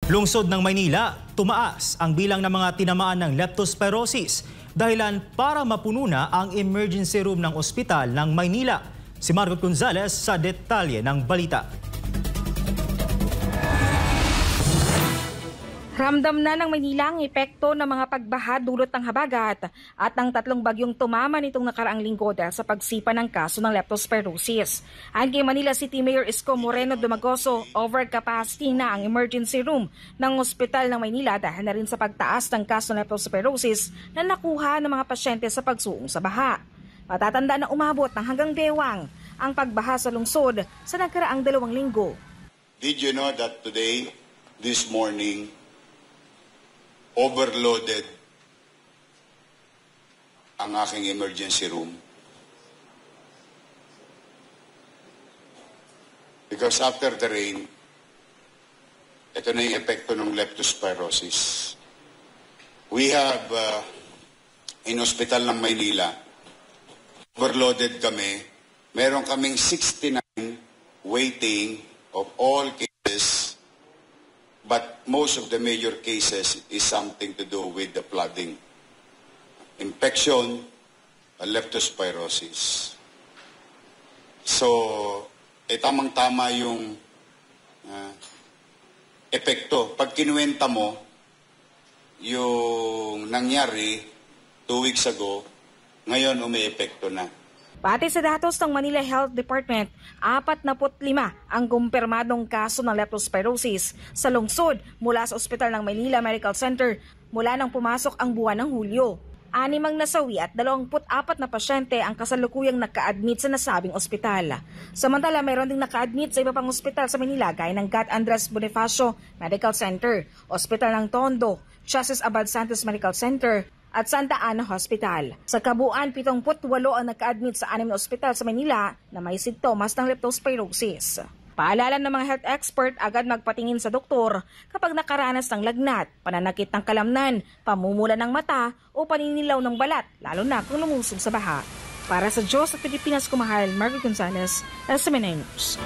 Lungsod ng Maynila, tumaas ang bilang ng mga tinamaan ng leptospirosis, dahilan para mapuno na ang emergency room ng ospital ng Maynila. Si Margot Gonzalez sa detalye ng balita. Ramdam na ng Maynila ang epekto ng mga pagbaha dulot ng habagat at ng tatlong bagyong tumama nitong nakaraang linggo dahil sa pagsipa ng kaso ng leptospirosis. Ayon kay Manila City Mayor Isko Moreno Dumagoso, overcapacity na ang emergency room ng ospital ng Maynila dahil na rin sa pagtaas ng kaso ng leptospirosis na nakuha ng mga pasyente sa pagsuong sa baha. Matatanda na umabot ng hanggang bewang ang pagbaha sa lungsod sa nakaraang 2 linggo. Did you know that today, this morning, overloaded ang aking emergency room? Because after the rain, ito na yung epekto ng leptospirosis. We have, in hospital ng Maynila, overloaded kami. Meron kaming 69 waiting of all cases. But most of the major cases is something to do with the flooding, infection, leptospirosis. So, tamang-tama yung epekto. Pag kinuwenta mo, yung nangyari 2 weeks ago, ngayon umi-epekto na. Pati sa datos ng Manila Health Department, 45 ang kumpirmadong kaso ng leptospirosis sa lungsod mula sa ospital ng Maynila Medical Center mula nang pumasok ang buwan ng Hulyo. 6 ang nasawi at 24 na pasyente ang kasalukuyang naka-admit sa nasabing ospital. Samantala, mayroon ding naka-admit sa iba pang ospital sa Manila gaya ng Gat Andres Bonifacio Medical Center, Ospital ng Tondo, Chassis Abad Santos Medical Center, at Santa Ana Hospital. Sa kabuuan, 78 ang naka-admit sa 6 na ospital sa Manila na may sintomas ng leptospirosis. Paalala ng mga health expert, agad magpatingin sa doktor kapag nakaranas ng lagnat, pananakit ng kalamnan, pamumula ng mata o paninilaw ng balat, lalo na kung lumusog sa baha. Para sa Diyos at Pilipinas, kumahal, Margot Gonzalez, SMNA News.